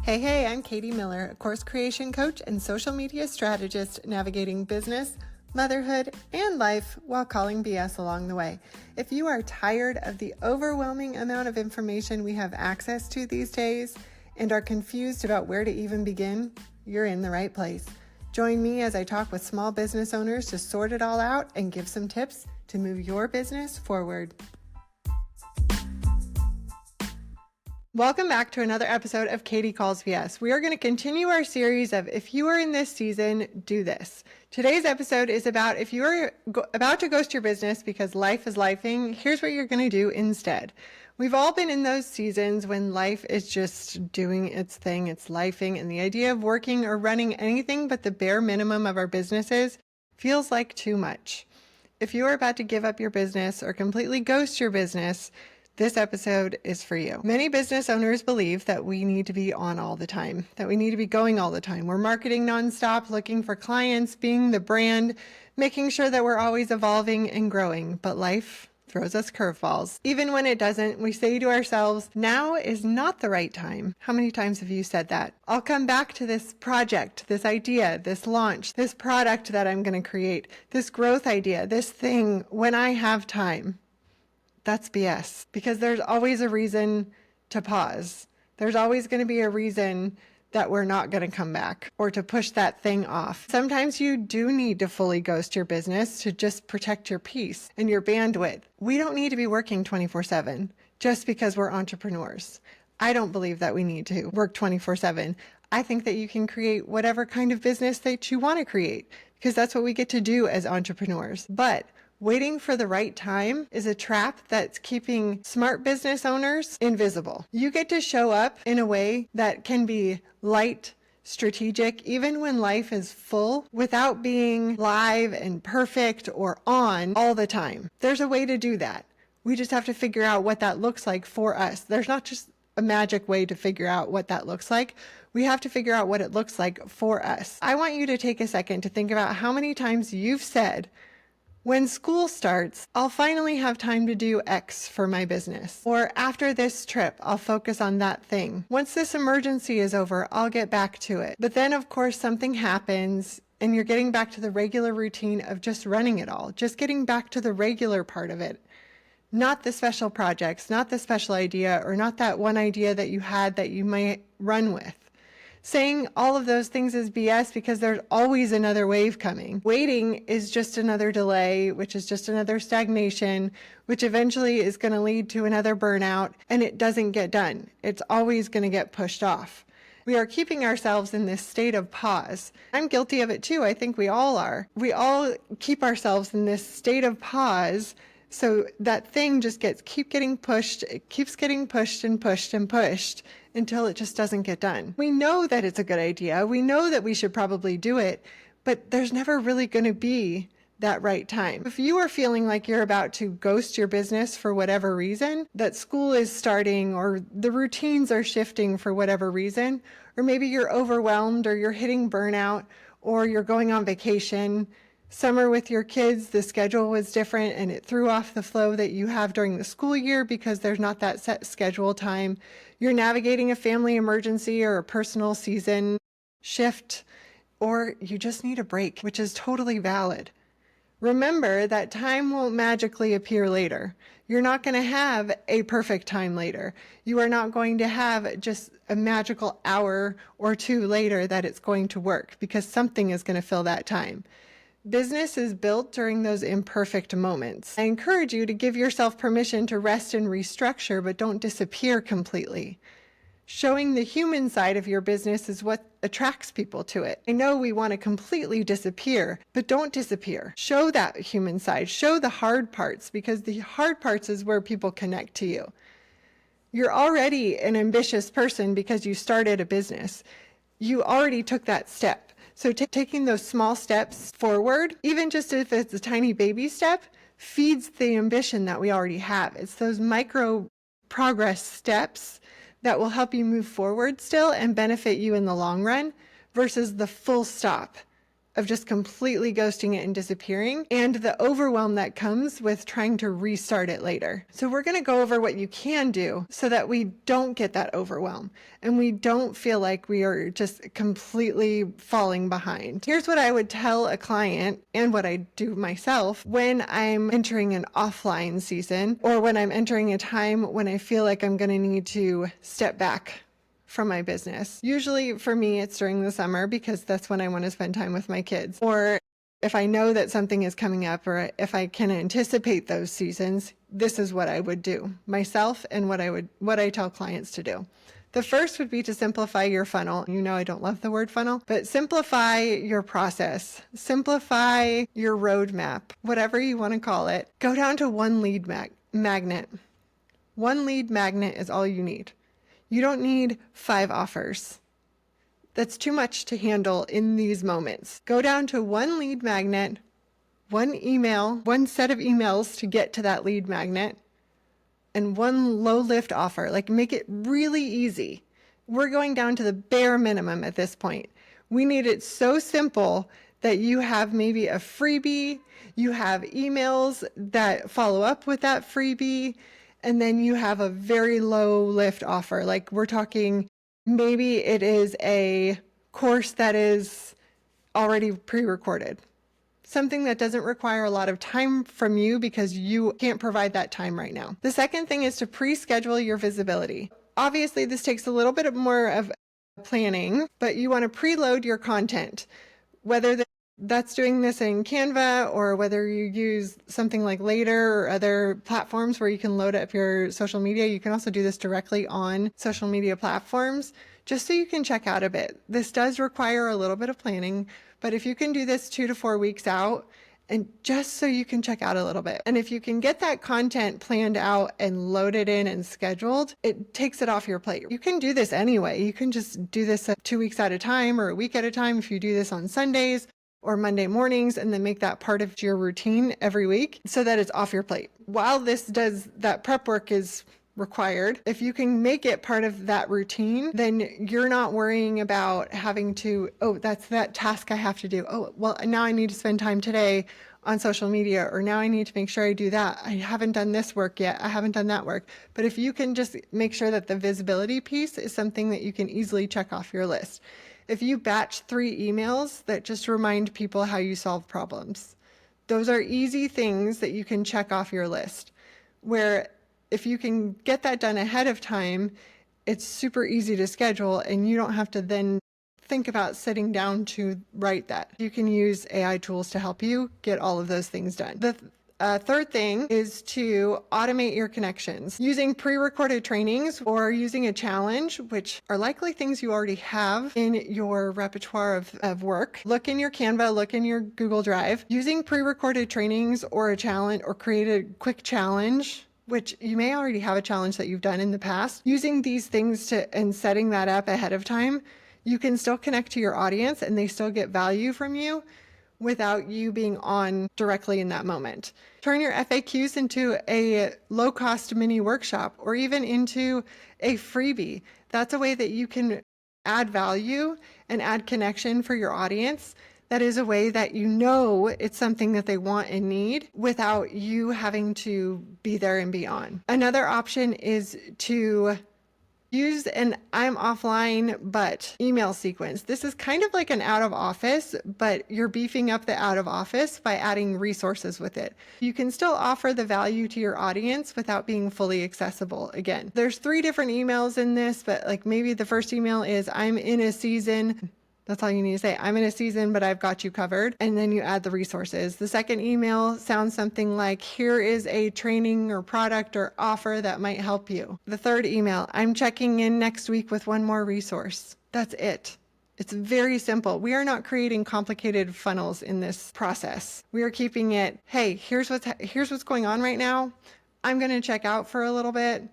Hey, I'm Katie Miller, a course creation coach and social media strategist navigating business, motherhood, and life while calling BS along the way. If you are tired of the overwhelming amount of information we have access to these days and are confused about where to even begin, you're in the right place. Join me as I talk with small business owners to sort it all out and give some tips to move your business forward. Welcome back to another episode of Katy Calls BS. We are going to continue our series of if you are in this season, do this. Today's episode is about if you are about to ghost your business because life is lifing, here's what you're going to do instead. We've all been in those seasons when life is just doing its thing, it's lifing, and the idea of working or running anything but the bare minimum of our businesses feels like too much. If you are about to give up your business or completely ghost your business, this episode is for you. Many business owners believe that we need to be on all the time, that we need to be going all the time. We're marketing nonstop, looking for clients, being the brand, making sure that we're always evolving and growing. But life throws us curveballs. Even when it doesn't, we say to ourselves, now is not the right time. How many times have you said that? I'll come back to this project, this idea, this launch, this product that I'm going to create, this growth idea, this thing when I have time. That's BS, because there's always a reason to pause. There's always going to be a reason that we're not going to come back or to push that thing off. Sometimes you do need to fully ghost your business to just protect your peace and your bandwidth. We don't need to be working 24/7 just because we're entrepreneurs. I don't believe that we need to work 24/7. I think that you can create whatever kind of business that you want to create because that's what we get to do as entrepreneurs. But waiting for the right time is a trap that's keeping smart business owners invisible. You get to show up in a way that can be light, strategic, even when life is full, without being live and perfect or on all the time. There's a way to do that. We just have to figure out what that looks like for us. There's not just a magic way to figure out what that looks like. We have to figure out what it looks like for us. I want you to take a second to think about how many times you've said, when school starts, I'll finally have time to do X for my business. Or after this trip, I'll focus on that thing. Once this emergency is over, I'll get back to it. But then, of course, something happens and you're getting back to the regular routine of just running it all, just getting back to the regular part of it. Not the special projects, not the special idea, or not that one idea that you had that you might run with. Saying all of those things is BS because there's always another wave coming. Waiting is just another delay, which is just another stagnation, which eventually is going to lead to another burnout, and it doesn't get done. It's always going to get pushed off. We are keeping ourselves in this state of pause. I'm guilty of it too. I think we all are. We all keep ourselves in this state of pause so that thing just keeps getting pushed. It keeps getting pushed and pushed and pushed until it just doesn't get done. We know that it's a good idea. We know that we should probably do it, but there's never really going to be that right time. If you are feeling like you're about to ghost your business for whatever reason, that school is starting or the routines are shifting for whatever reason, or maybe you're overwhelmed or you're hitting burnout or you're going on vacation, summer with your kids, the schedule was different and it threw off the flow that you have during the school year because there's not that set schedule time. You're navigating a family emergency or a personal season shift, or you just need a break, which is totally valid. Remember that time won't magically appear later. You're not going to have a perfect time later. You are not going to have just a magical hour or two later that it's going to work because something is going to fill that time. Business is built during those imperfect moments. I encourage you to give yourself permission to rest and restructure, but don't disappear completely. Showing the human side of your business is what attracts people to it. I know we want to completely disappear, but don't disappear. Show that human side. Show the hard parts, because the hard parts is where people connect to you. You're already an ambitious person because you started a business. You already took that step. So taking those small steps forward, even just if it's a tiny baby step, feeds the ambition that we already have. It's those micro progress steps that will help you move forward still and benefit you in the long run versus the full stop of just completely ghosting it and disappearing, and the overwhelm that comes with trying to restart it later. So we're going to go over what you can do so that we don't get that overwhelm and we don't feel like we are just completely falling behind. Here's what I would tell a client and what I do myself when I'm entering an offline season, or when I'm entering a time when I feel like I'm going to need to step back from my business. Usually for me, it's during the summer because that's when I want to spend time with my kids. Or if I know that something is coming up, or if I can anticipate those seasons, this is what I would do myself and what I tell clients to do. The first would be to simplify your funnel. You know I don't love the word funnel, but simplify your process. Simplify your roadmap, whatever you want to call it. Go down to one lead magnet. One lead magnet is all you need. You don't need 5 offers. That's too much to handle in these moments. Go down to one lead magnet, one email, one set of emails to get to that lead magnet, and one low lift offer. Like, make it really easy. We're going down to the bare minimum at this point. We need it so simple that you have maybe a freebie, you have emails that follow up with that freebie, and then you have a very low lift offer. Like, we're talking, maybe it is a course that is already pre-recorded. Something that doesn't require a lot of time from you because you can't provide that time right now. The second thing is to pre-schedule your visibility. Obviously, this takes a little bit more of planning, but you want to preload your content, whether that's doing this in Canva, or whether you use something like Later or other platforms where you can load up your social media. You can also do this directly on social media platforms, just so you can check out a bit. This does require a little bit of planning, but if you can do this 2 to 4 weeks out, and just so you can check out a little bit. And if you can get that content planned out and loaded in and scheduled, it takes it off your plate. You can do this anyway. You can just do this 2 weeks at a time or a week at a time if you do this on Sundays or Monday mornings, and then make that part of your routine every week so that it's off your plate. While that prep work is required, if you can make it part of that routine, then you're not worrying about having to, oh, that's that task I have to do. Oh, well, now I need to spend time today on social media, or now I need to make sure I do that. I haven't done this work yet. I haven't done that work. But if you can just make sure that the visibility piece is something that you can easily check off your list. If you batch 3 emails that just remind people how you solve problems, those are easy things that you can check off your list, where if you can get that done ahead of time, it's super easy to schedule and you don't have to then think about sitting down to write that. You can use AI tools to help you get all of those things done. The third thing is to automate your connections using pre-recorded trainings or using a challenge, which are likely things you already have in your repertoire of work. Look in your Canva, look in your Google Drive. Using pre-recorded trainings or a challenge, or create a quick challenge, which you may already have a challenge that you've done in the past. Using these things and setting that up ahead of time, you can still connect to your audience and they still get value from you without you being on directly in that moment. Turn your FAQs into a low-cost mini workshop, or even into a freebie. That's a way that you can add value and add connection for your audience. That is a way that you know it's something that they want and need without you having to be there and be on. Another option is to use an I'm offline but email sequence. This is kind of like an out of office, but you're beefing up the out of office by adding resources with it. You can still offer the value to your audience without being fully accessible. Again, there's 3 different emails in this, but like maybe the first email is I'm in a season. That's all you need to say. I'm in a season, but I've got you covered. And then you add the resources. The second email sounds something like, here is a training or product or offer that might help you. The third email, I'm checking in next week with one more resource. That's it. It's very simple. We are not creating complicated funnels in this process. We are keeping it, hey, here's what's going on right now. I'm going to check out for a little bit.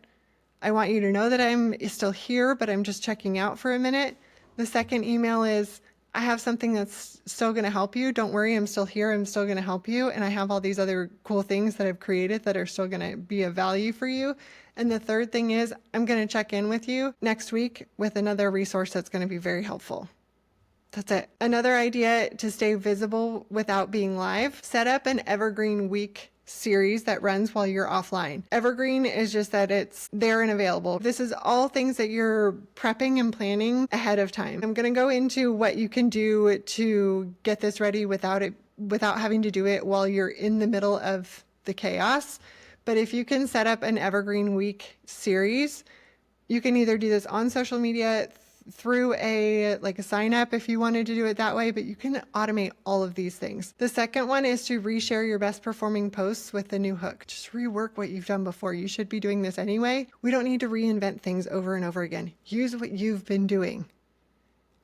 I want you to know that I'm still here, but I'm just checking out for a minute. The second email is, I have something that's still going to help you. Don't worry, I'm still here. I'm still going to help you. And I have all these other cool things that I've created that are still going to be of value for you. And the third thing is, I'm going to check in with you next week with another resource that's going to be very helpful. That's it. Another idea to stay visible without being live, set up an evergreen week series that runs while you're offline. Evergreen is just that it's there and available. This is all things that you're prepping and planning ahead of time. I'm going to go into what you can do to get this ready without having to do it while you're in the middle of the chaos. But if you can set up an evergreen week series, you can either do this on social media through a sign up if you wanted to do it that way, but you can automate all of these things. The second one is to reshare your best performing posts with a new hook. Just rework what you've done before. You should be doing this anyway. We don't need to reinvent things over and over again. Use what you've been doing.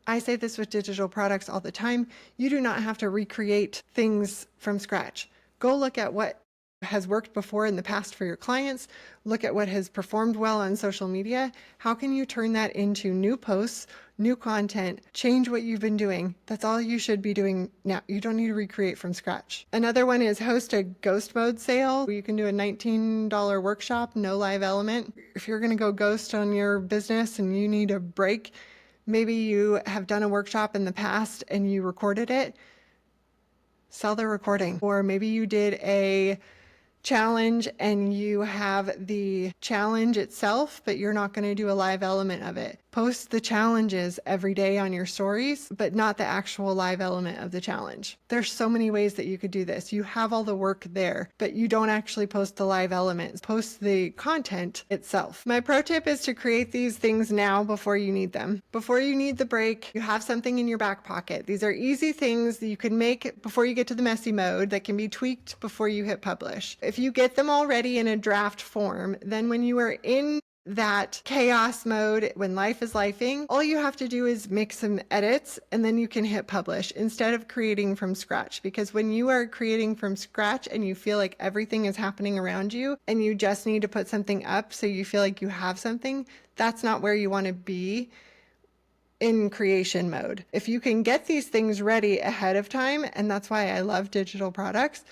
I say this with digital products all the time. You do not have to recreate things from scratch. Go look at what has worked before in the past for your clients. Look at what has performed well on social media. How can you turn that into new posts, new content, change what you've been doing? That's all you should be doing now. You don't need to recreate from scratch. Another one is host a ghost mode sale. You can do a $19 workshop, no live element. If you're going to go ghost on your business and you need a break, maybe you have done a workshop in the past and you recorded it, sell the recording. Or maybe you did a challenge and you have the challenge itself, but you're not going to do a live element of it. Post the challenges every day on your stories, but not the actual live element of the challenge. There's so many ways that you could do this. You have all the work there, but you don't actually post the live elements. Post the content itself. My pro tip is to create these things now before you need them. Before you need the break, you have something in your back pocket. These are easy things that you can make before you get to the messy mode that can be tweaked before you hit publish. If you get them already in a draft form, then when you are in that chaos mode, when life is lifing, all you have to do is make some edits and then you can hit publish instead of creating from scratch. Because when you are creating from scratch and you feel like everything is happening around you and you just need to put something up so you feel like you have something, that's not where you want to be in creation mode. If you can get these things ready ahead of time, and that's why I love digital products,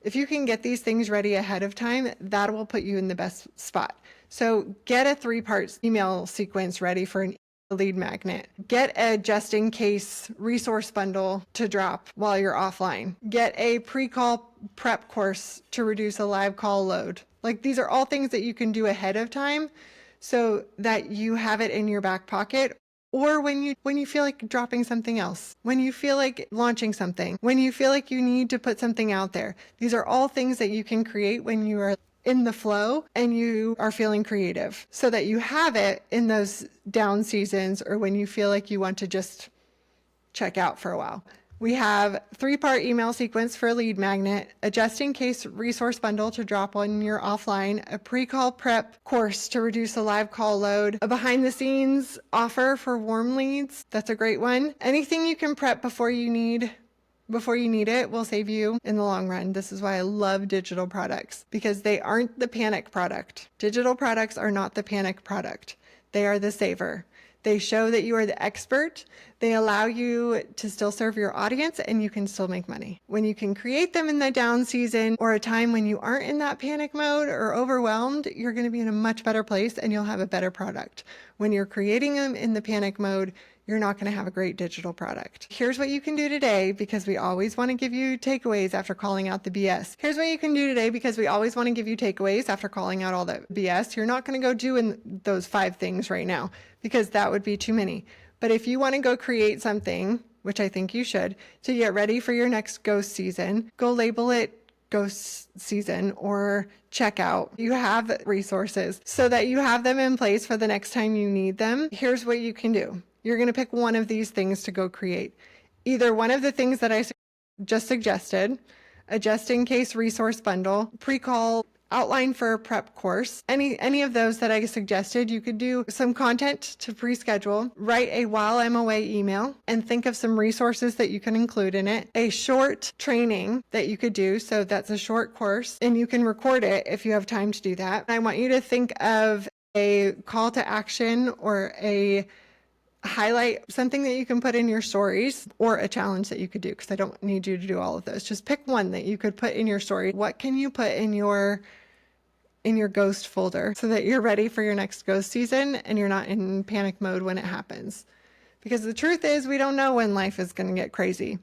if you can get these things ready ahead of time, that will put you in the best spot. So get a 3-part email sequence ready for an lead magnet. Get a just in case resource bundle to drop while you're offline. Get a pre-call prep course to reduce a live call load. These are all things that you can do ahead of time so that you have it in your back pocket. Or when you feel like dropping something else, when you feel like launching something, when you feel like you need to put something out there. These are all things that you can create when you are in the flow and you are feeling creative so that you have it in those down seasons or when you feel like you want to just check out for a while. We have 3-part email sequence for a lead magnet, a just-in-case resource bundle to drop when you're offline, a pre-call prep course to reduce a live call load, a behind-the-scenes offer for warm leads. That's a great one. Anything you can prep before you need it will save you in the long run. This is why I love digital products, because they aren't the panic product. Digital products are not the panic product. They are the saver. They show that you are the expert. They allow you to still serve your audience and you can still make money. When you can create them in the down season or a time when you aren't in that panic mode or overwhelmed, you're going to be in a much better place and you'll have a better product. When you're creating them in the panic mode, you're not going to have a great digital product. Here's what you can do today, because we always want to give you takeaways after calling out the BS. Here's what you can do today, because we always want to give you takeaways after calling out all the BS. You're not going to go do those 5 things right now, because that would be too many. But if you want to go create something, which I think you should, to get ready for your next ghost season, go label it ghost season or checkout. You have resources so that you have them in place for the next time you need them. Here's what you can do. You're going to pick one of these things to go create. Either one of the things that I just suggested, a just-in-case resource bundle, pre-call outline for a prep course, any of those that I suggested. You could do some content to pre-schedule, write a while I'm away email, and think of some resources that you can include in it. A short training that you could do, so that's a short course, and you can record it if you have time to do that. I want you to think of a call to action or a highlight, something that you can put in your stories, or a challenge that you could do, because I don't need you to do all of those. Just pick one that you could put in your story. What can you put in your ghost folder so that you're ready for your next ghost season and you're not in panic mode when it happens? Because the truth is, we don't know when life is going to get crazy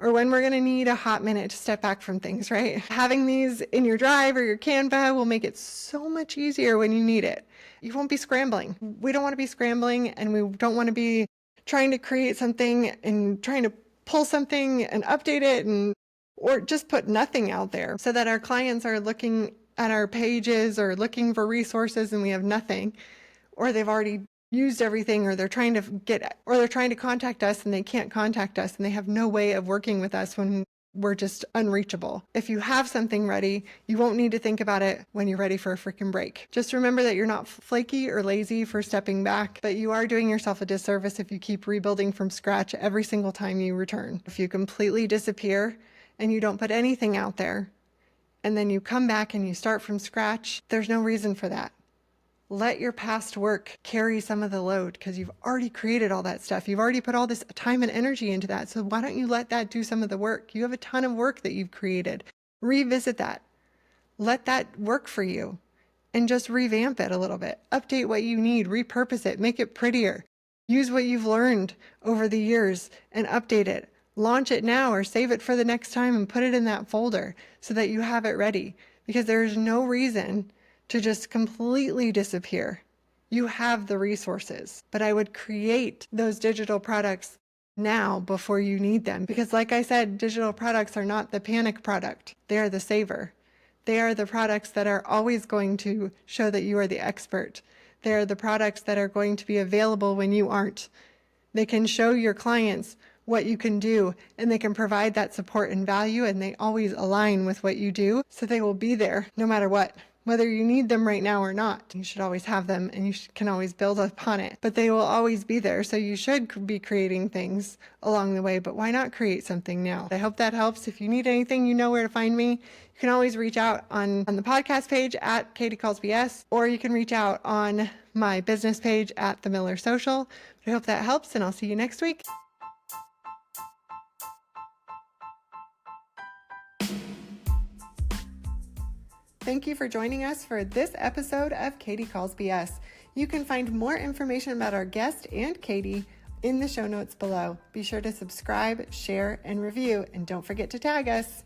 or when we're going to need a hot minute to step back from things, right? Having these in your Drive or your Canva will make it so much easier when you need it. You won't be scrambling. We don't want to be scrambling, and we don't want to be trying to create something and trying to pull something and update it or just put nothing out there so that our clients are looking at our pages or looking for resources and we have nothing, or they've already used everything, or they're trying to contact us and they can't contact us and they have no way of working with us when we're just unreachable. If you have something ready, you won't need to think about it when you're ready for a freaking break. Just remember that you're not flaky or lazy for stepping back, but you are doing yourself a disservice if you keep rebuilding from scratch every single time you return. If you completely disappear and you don't put anything out there, and then you come back and you start from scratch, there's no reason for that. Let your past work carry some of the load because you've already created all that stuff. You've already put all this time and energy into that. So why don't you let that do some of the work? You have a ton of work that you've created. Revisit that. Let that work for you and just revamp it a little bit. Update what you need, repurpose it, make it prettier. Use what you've learned over the years and update it. Launch it now or save it for the next time and put it in that folder so that you have it ready, because there's no reason to just completely disappear. You have the resources, but I would create those digital products now before you need them. Because like I said, digital products are not the panic product. They are the saver. They are the products that are always going to show that you are the expert. They are the products that are going to be available when you aren't. They can show your clients what you can do, and they can provide that support and value, and they always align with what you do. So they will be there no matter what. Whether you need them right now or not, you should always have them, and you can always build upon it. But they will always be there, so you should be creating things along the way, but why not create something now? I hope that helps. If you need anything, you know where to find me. You can always reach out on the podcast page at Katy Calls BS, or you can reach out on my business page at The Miller Social. I hope that helps, and I'll see you next week. Thank you for joining us for this episode of Katy Calls BS. You can find more information about our guest and Katy in the show notes below. Be sure to subscribe, share, and review, and don't forget to tag us.